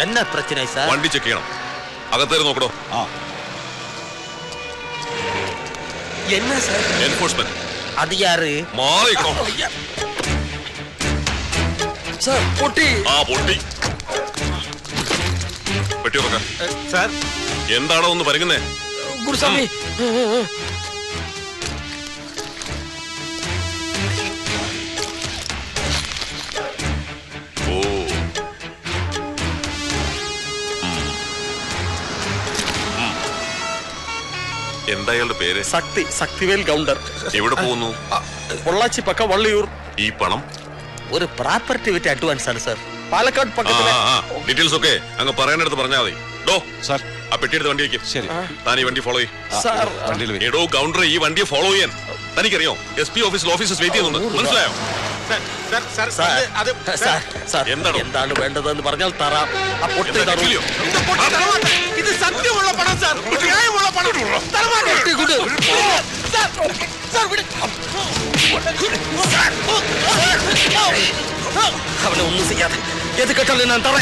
എന്നാ പ്രശ്നം സാർ? വണ്ടി ചെക്ക് ചെയ്യണം. അകത്തേര് നോക്കണോ? എന്നാ സാർ? എൻഫോഴ്സ്മെന്റ്. അത് യാറ്? മാറിക്കോ സാർ. പൊട്ടി. പൊട്ടി. പെട്ടി തുറക്കാം. സാർ എന്താണോ ഒന്ന് പറയുന്നേ? ഗുരുസ്വാമി, എന്താ അയാളുടെ പേര്? ശക്തിവേൽ ഗൗണ്ടർ. എവിടെ പോകുന്നു? പൊള്ളാച്ചി പക്ക വള്ളിയൂർ. ഈ പണം ഒരു പ്രോപ്പർട്ടി വിറ്റ് അഡ്വാൻസ് ആണ് സാർ. പാലക്കാട് പക്കത്തിലെ ഡീറ്റെയിൽസ് ഒക്കെ അങ്ങ് പറയാനടുത്ത് പറഞ്ഞാൽ മതി. സാർ ആ പെട്ടി എടുത്ത് വണ്ടി വയ്ക്കും. ശരി, താൻ ഈ വണ്ടി ഫോളോ ചെയ്യും. എടോ ഗൗണ്ടർ, ഈ വണ്ടിയെ ഫോളോ ചെയ്യാൻ തനിക്കറിയോ? SP ഓഫീസിൽ ഓഫീസേഴ്സ് വെയിറ്റ് ചെയ്യുന്നുണ്ട്. മനസ്സിലായോ? എന്താണ് വേണ്ടതെന്ന് പറഞ്ഞാൽ തരാം. ഇത് സത്യമുള്ള പണം സാർ, ന്യായമുള്ള പണം. അവനെ ഒന്നും ചെയ്യാതെ ഏത് കെട്ടല്ലേ ഞാൻ തറ.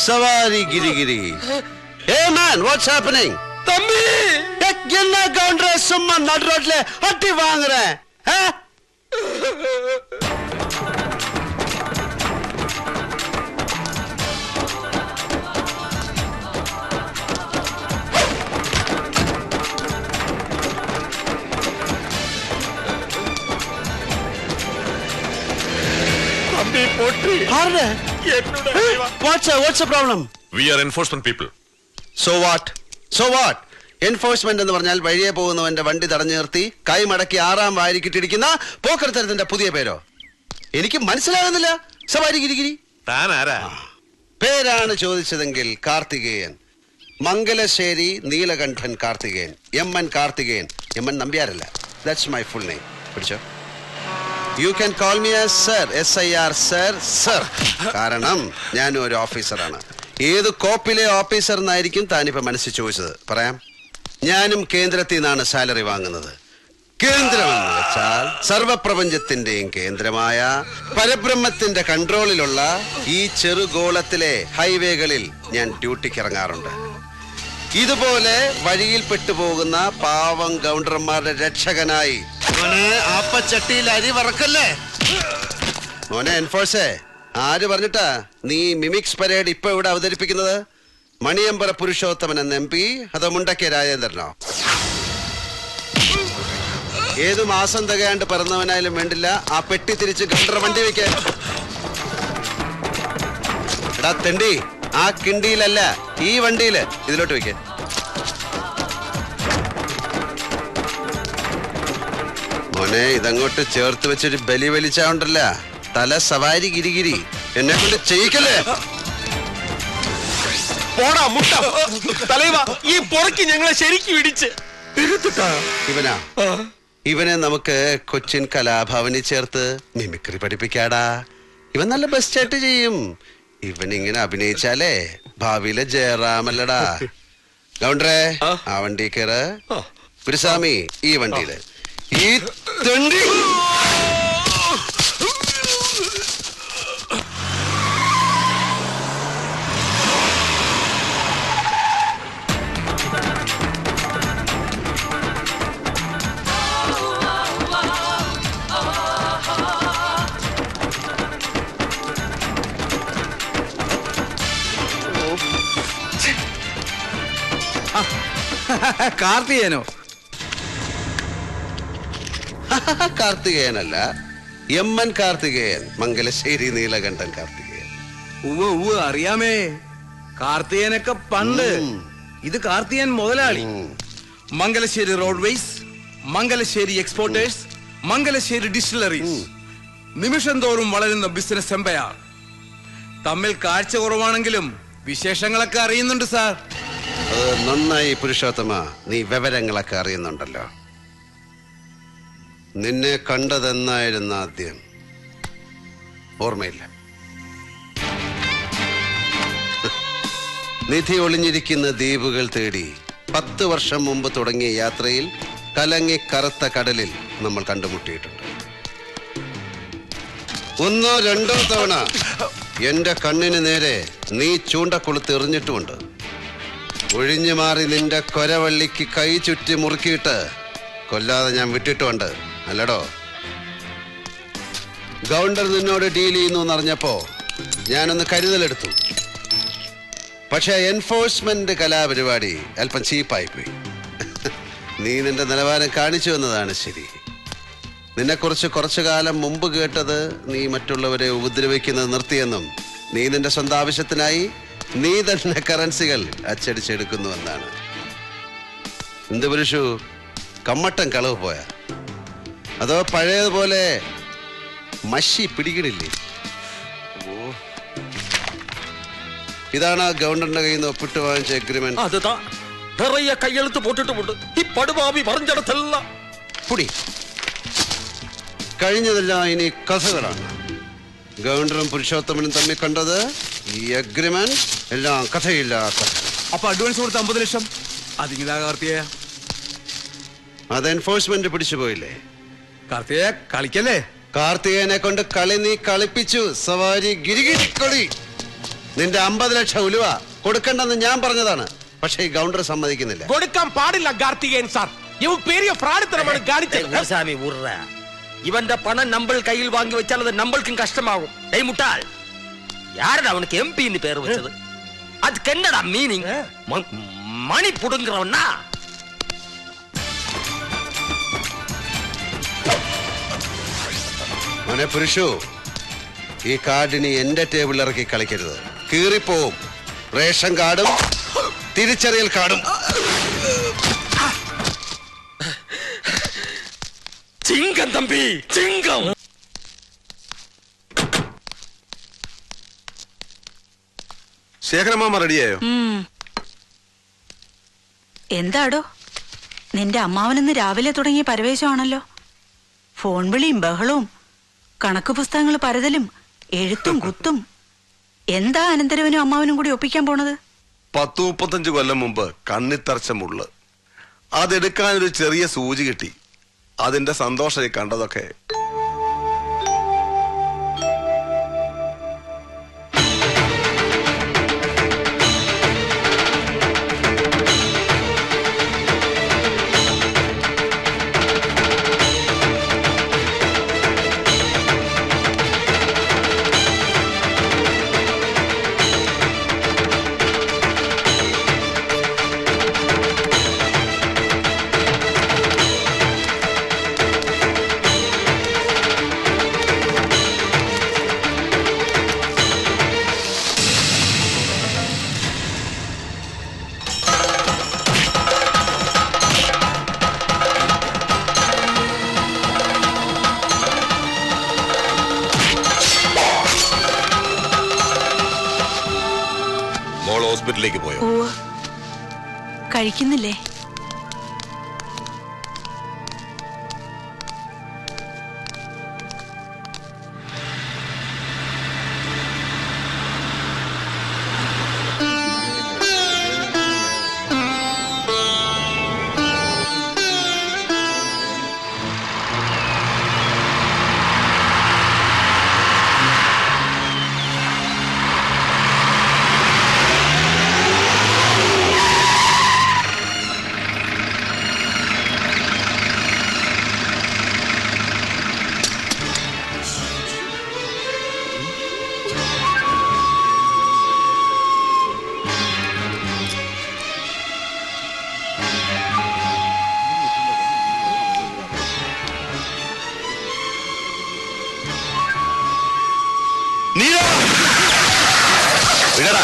Savari Giri Giri. Hey man, what's happening? Thampi, என்ன கவுண்டர சும்மா நடு ரோட்ல அட்டி வாங்குறேன்? തമ്പി പൊട്ടി. ஆறு. What's the problem? We are enforcement people. So what? So what? Enforcement എന്ന് പറഞ്ഞാൽ വഴിയെ പോകുന്നവന്റെ വണ്ടി തടഞ്ഞു നിർത്തി കൈമടക്കി 6ആം വാരിക്കിട്ടിരിക്കുന്ന പോക്കർത്തരത്തിന്റെ പുതിയ പേരോ? എനിക്ക് മനസ്സിലാകുന്നില്ല. സവാരി ഗിരിഗിരി. താൻ ആരാ? പേരാണ് ചോദിച്ചതെങ്കിൽ Karthikeyan. Mangalassery Neelakantan Karthikeyan. MN Karthikeyan. MN നമ്പ്യാരല്ല. That's my full name. പിടിച്ചോ. You can call me as sir. SIR sir, sir. കാരണം ഞാനും ഒരു ഓഫീസറാണ്. ഏത് കോപ്പിലെ ഓഫീസർ എന്നായിരിക്കും താനിപ്പോ മനസ്സിൽ ചോദിച്ചത്. പറയാം. ഞാനും കേന്ദ്രത്തിൽ നിന്നാണ് സാലറി വാങ്ങുന്നത്. കേന്ദ്രമെന്ന് വെച്ചാൽ സർവപ്രപഞ്ചത്തിന്റെയും കേന്ദ്രമായ പരബ്രഹ്മത്തിന്റെ കൺട്രോളിലുള്ള ഈ ചെറുഗോളത്തിലെ ഹൈവേകളിൽ ഞാൻ ഡ്യൂട്ടിക്ക് ഇറങ്ങാറുണ്ട്. ഇതുപോലെ വഴിയിൽ പെട്ടുപോകുന്ന പാവം ഗൗണ്ടർമാരുടെ രക്ഷകനായി. ആപ്പച്ചട്ടിയിൽ അരി വറക്കല്ലേ മോനെ എൻഫോഴ്സേ. ആര് പറഞ്ഞിട്ടാ നീ മിമിക്സ് പരേഡ് ഇപ്പൊ ഇവിടെ അവതരിപ്പിക്കുന്നത്? മണിയമ്പറ പുരുഷോത്തമൻ എന്ന MP അതോ മുണ്ടക്കെ രാജേന്ദ്രനോ? ഏതു മാസം തികയാണ്ട് പിറന്നവനായാലും വേണ്ടില്ല ആ പെട്ടി തിരിച്ച് ഗണ്ടർ വണ്ടി വെക്കാൻ. എടാ തെണ്ടി, ആ കിണ്ടിയിലല്ല ഈ വണ്ടിയില് ഇതിലോട്ട് വെക്കാൻ. മോനെ ഇതങ്ങോട്ട് ചേർത്ത് വെച്ചൊരു ബലി വലിച്ചാണ്ടല്ല തല സവാരി ഗിരിഗിരി. എന്നെ കൊണ്ട് ചെയ്യിക്കല്ലേ. പോടാ മുട്ട തലൈവ, ഈ പൊറക്ക് ഞങ്ങളെ ശരിക്കും ഇടിച്ച്. ഇവനെ നമുക്ക് കൊച്ചിൻ കലാഭവനിൽ ചേർത്ത് മിമിക്രി പഠിപ്പിക്കാടാ. ഇവൻ നല്ല ബെസ്റ്റായിട്ട് ചെയ്യും. ഇവനിങ്ങനെ അഭിനയിച്ചാലേ ഭാവിയിലെ ജയറാമല്ലടാ. ഗൗണ്ടറെ ആ വണ്ടി കയറ്. ഗുരുസ്വാമി ഈ വണ്ടിയില്. ഈ തെണ്ടി കാർത്തികേയനോ? കാർത്തികേയനല്ല, MN കാർത്തികേയൻ, മംഗലശ്ശേരി നീലകണ്ഠൻ കാർത്തികേയൻ. അറിയാമേ, കാർത്തികേയനൊക്കെ പണ്ട്. ഇത് കാർത്തികേയൻ മുതലാളി. Mangalassery roadways, Mangalassery exporters, Mangalassery distilleries, നിമിഷം തോറും വളരുന്ന ബിസിനസ് എംപയർ. തമ്മിൽ കാഴ്ച കുറവാണെങ്കിലും വിശേഷങ്ങളൊക്കെ അറിയുന്നുണ്ട് സാർ. നന്നായി പുരുഷോത്തമ, നീ വിവരങ്ങളൊക്കെ അറിയുന്നുണ്ടല്ലോ. നിന്നെ കണ്ടതെന്നായിരുന്നു ആദ്യം? ഓർമ്മയില്ല. നിധി ഒളിഞ്ഞിരിക്കുന്ന ദ്വീപുകൾ തേടി 10 വർഷം മുമ്പ് തുടങ്ങിയ യാത്രയിൽ കലങ്ങി കറുത്ത കടലിൽ നമ്മൾ കണ്ടുമുട്ടിയിട്ടുണ്ട്. 1 2 തവണ എന്റെ കണ്ണിന് നേരെ നീ ചൂണ്ടക്കൊളുത്ത് എറിഞ്ഞിട്ടുമുണ്ട്. ഒഴിഞ്ഞു മാറി നിന്റെ കൊരവള്ളിക്ക് കൈ ചുറ്റി മുറുക്കിയിട്ട് കൊല്ലാതെ ഞാൻ വിട്ടിട്ടുമുണ്ട്, അല്ലടോ? ഗൗണ്ടർ നിന്നോട് ഡീൽ ചെയ്യുന്നു എന്നറിഞ്ഞപ്പോ ഞാനൊന്ന് കരുതലെടുത്തു. പക്ഷെ എൻഫോഴ്സ്മെന്റ് കലാപരിപാടി അല്പം ചീപ്പായിപ്പോയി. നീ നിന്റെ നിലവാരം കാണിച്ചു എന്നതാണ് ശരി. നിന്നെക്കുറിച്ച് കുറച്ചു കാലം മുമ്പ് കേട്ടത് നീ മറ്റുള്ളവരെ ഉപദ്രവിക്കുന്നത് നിർത്തിയെന്നും നീ നിന്റെ സ്വന്തം ആവശ്യത്തിനായി നീ തന്നെ കറൻസികൾ അച്ചടിച്ചെടുക്കുന്നുവെന്നാണ്. എന്ത് പുരുഷു, കമ്മട്ടം കളവ് പോയ? അതോ പഴയതുപോലെ മഷി പിടികിടില്ലേ? ഇതാണ് ആ ഗവൺമെന്റിന്റെ കയ്യിൽ നിന്ന് ഒപ്പിട്ട് വാങ്ങിച്ച എഗ്രിമെന്റ്. அதுதான் நிறைய கையெழுத்து போட்டுட்டு இப்படுபாவி வரைஞ்சடத்தல்ல പുടി. കഴിഞ്ഞതെല്ലാം ഇനി കഥകളാണ്. ഗവർണറും പുരുഷോത്തമനും തമ്മിൽ കണ്ടത് ഈ അഗ്രിമെന്റ് എല്ലാം കഥയില്ല കഥ. അപ്പൊ അഡ്വാൻസ് കൊടുത്ത 50 ലക്ഷം അതിങ്ങിതാ കാർത്തികേയ. അത് എൻഫോഴ്സ്മെന്റ് പിടിച്ചു പോയില്ലേ? കാർത്തികേയ കളിക്കല്ലേ? കാർത്തികേയനെ കൊണ്ട് കളി നീ കളിപ്പിച്ചു. സവാരി ഗിരിഗിരിക്കൊടി. നിന്റെ 50 ലക്ഷം ഉലുവ കൊടുക്കണ്ടെന്ന് ഞാൻ പറഞ്ഞതാണ്. പക്ഷേ ഈ ഗവർണർ സമ്മതിക്കുന്നില്ല. കൊടുക്കാൻ പാടില്ല കാർത്തികേയൻ സാർ. ഇവൻ പെരിയ ഫ്രാഡിത്തരമാണ് കാണിച്ചത്. சாமி உர்ற இவன்ட பணம் நம்ம கையில் வாங்கி வச்சால் அது நம்மளுக்கும் கஷ்டமாகும். டேய் முட்டாள், யாரடா அவனுக்கு எம்பின்னு பேர் வச்சது? அதுக்கு என்னடா மீனிங்? மணி புடுங்குறவனா? മോനെ പുരുഷു, ഈ കാർഡിനി എന്റെ ടേബിളിൽ ഇറക്കി കളിക്കരുത്. കീറിപ്പോവും. റേഷൻ കാർഡും തിരിച്ചറിയൽ കാർഡും. ചിങ്കം തമ്പി, ചിങ്കം. ശേഖരമാമ റെഡിയായോ? എന്താടോ, നിന്റെ അമ്മാവനിന്ന് രാവിലെ തുടങ്ങിയ പരവേശമാണല്ലോ. ഫോൺ വിളിയും ബഹളവും കണക്ക് പുസ്തകങ്ങൾ പരതലും എഴുത്തും കുത്തും. എന്താ അനന്തരവനും അമ്മാവനും കൂടി ഒപ്പിക്കാൻ പോണത്? 10-35 കൊല്ലം മുമ്പ് കണ്ണിത്തറച്ച മുള്ള് അതെടുക്കാനൊരു ചെറിയ സൂചി കിട്ടി. അതിന്റെ സന്തോഷം കണ്ടതൊക്കെ. ഹോസ്പിറ്റലിലേക്ക് പോയോ? കഴിക്കുന്നില്ലേ? നീല വിടടാ.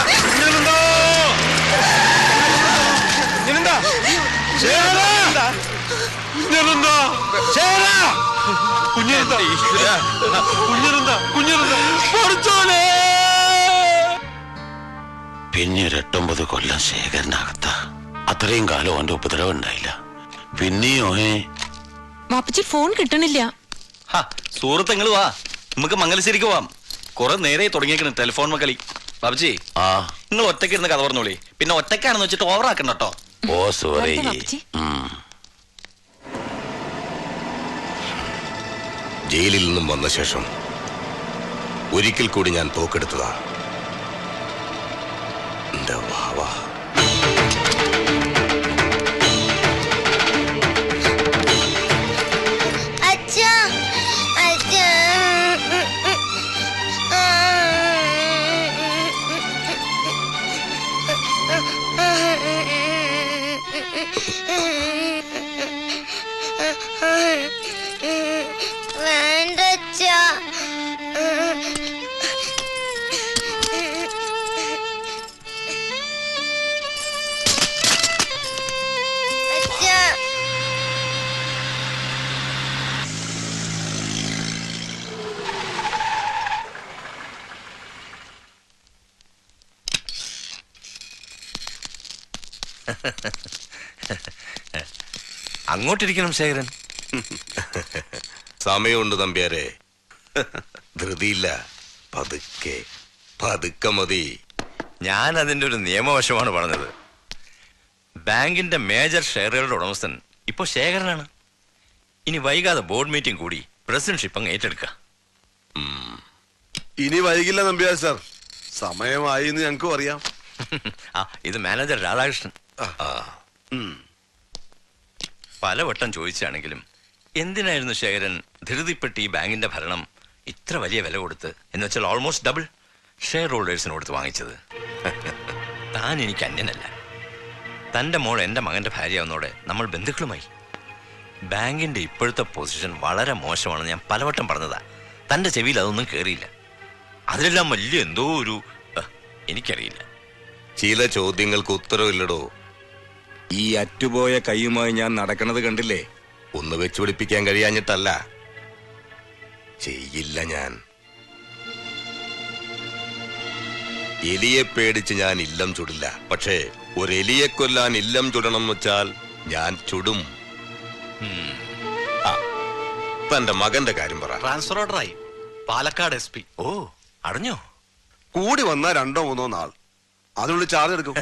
പിന്നെ 8-9 കൊല്ലം ശേഖരനകത്ത അത്രയും കാലം അവന്റെ ഉപദ്രവം ഉണ്ടായില്ല. പിന്നെയോ വാപ്പച്ചി ഫോൺ കിട്ടണില്ല. സുഹൃത്തുങ്ങൾ വാ, നമുക്ക് മംഗലശ്ശേരിക്ക് പോവാം. കുറെ നേരെ തുടങ്ങിയേക്കണ് ടെലിഫോൺ മക്കളി. ബാബുജി, നിങ്ങൾ ഒറ്റയ്ക്ക് ഇരുന്ന് കഥ പറഞ്ഞോളി. പിന്നെ ഒറ്റയ്ക്കാണെന്ന് വെച്ചിട്ട് ഓവറാക്കണ്ട കേട്ടോ. ഓ സോറി. ജയിലിൽ നിന്നും വന്ന ശേഷം ഒരിക്കൽ കൂടി ഞാൻ തോക്കെടുത്തതാ. എന്റെ വാവ. അങ്ങോട്ടിരിക്കണം ശേഖരൻ. സമയമുണ്ട് നമ്പ്യാരെ, ധൃതിയില്ല. പതുക്കെ പതുക്കെ മതി. ഞാൻ അതിന്റെ ഒരു നിയമവശമാണ് പറഞ്ഞത്. ബാങ്കിന്റെ മേജർ ഷെയറുകളുടെ ഉടമസ്ഥൻ ഇപ്പൊ ശേഖരനാണ്. ഇനി വൈകാതെ ബോർഡ് മീറ്റിംഗ് കൂടി പ്രസിഡന്റ്ഷിപ്പ് അങ്ങ് ഏറ്റെടുക്കുക. ഇനി വൈകില്ല നമ്പ്യാർ സാർ, സമയമായി എന്ന് ഞങ്ങൾക്കും അറിയാം. ഇത് മാനേജർ രാധാകൃഷ്ണൻ. പലവട്ടം ചോദിച്ചാണെങ്കിലും എന്തിനായിരുന്നു ശേഖരൻ ധൃതിപ്പെട്ട് ഈ ബാങ്കിന്റെ ഭരണം ഇത്ര വലിയ വില കൊടുത്ത്, എന്ന് വെച്ചാൽ ഓൾമോസ്റ്റ് ഡബിൾ ഷെയർ ഹോൾഡേഴ്സിന് കൊടുത്ത് വാങ്ങിച്ചത്? താൻ എനിക്ക് അന്യനല്ല. തന്റെ മോൾ എന്റെ മകന്റെ ഭാര്യയാവുന്നതോടെ നമ്മൾ ബന്ധുക്കളുമായി. ബാങ്കിന്റെ ഇപ്പോഴത്തെ പൊസിഷൻ വളരെ മോശമാണെന്ന് ഞാൻ പലവട്ടം പറഞ്ഞതാ. തന്റെ ചെവിയിൽ അതൊന്നും കേറിയില്ല. അതിലെല്ലാം വലിയ എന്തോ ഒരു എനിക്കറിയില്ല. ചില ചോദ്യങ്ങൾക്ക് ഉത്തരവില്ലടോ. ഈ അറ്റുപോയ കൈയുമായി ഞാൻ നടക്കണത് കണ്ടില്ലേ? ഒന്ന് വെച്ചു പിടിപ്പിക്കാൻ കഴിയാഞ്ഞിട്ടല്ല, ചെയ്യില്ല ഞാൻ. എലിയെ പേടിച്ച് ഞാൻ ഇല്ലം ചുടില്ല. പക്ഷേ ഒരു എലിയെ കൊല്ലാൻ ഇല്ലം ചുടണം എന്ന് വെച്ചാൽ ഞാൻ ചുടും. തന്റെ മകന്റെ കാര്യം പറ. ട്രാൻസ്ഫർ ഓർഡറായി. പാലക്കാട് SP. ഓ, അറിഞ്ഞോ? കൂടി വന്നാ 2-3 നാൾ, അതിനുള്ളിൽ ചാർജ് എടുക്കും.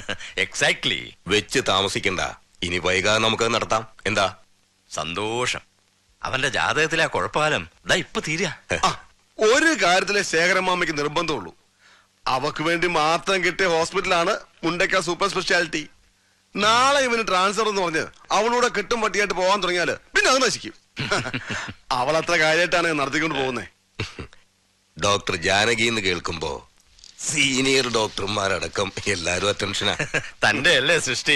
എക്സാക്ട്ലി. വെച്ച് താമസിക്കണ്ട. ഇനി വൈകാതെ നമുക്ക് നടത്താം. എന്താ? സന്തോഷം. അവന്റെ ജാതകത്തിലെ ആ കുഴപ്പകാലം ദാ ഇപ്പൊ തീരാ. ഒരു കാര്യത്തിലെ ശേഖരമാമയ്ക്ക് നിർബന്ധമുള്ളൂ. അവക്ക് വേണ്ടി മാത്രം കിട്ടിയ ഹോസ്പിറ്റലാണ് മുണ്ടക്ക സൂപ്പർ സ്പെഷ്യാലിറ്റി. നാളെ ഇവന് ട്രാൻസ്ഫർ എന്ന് പറഞ്ഞ് അവളൂടെ കെട്ടും പട്ടിയായിട്ട് പോകാൻ തുടങ്ങിയാല് പിന്നെ അത് നശിക്കും. അവൾ അത്ര കാര്യമായിട്ടാണ് നടത്തിക്കൊണ്ട് പോകുന്നത്. ഡോക്ടർ ജാനകി എന്ന് കേൾക്കുമ്പോ സീനിയർ ഡോക്ടർമാരടക്കം എല്ലാരും അറ്റൻഷനാ. തന്റെ അല്ലേ സൃഷ്ടി.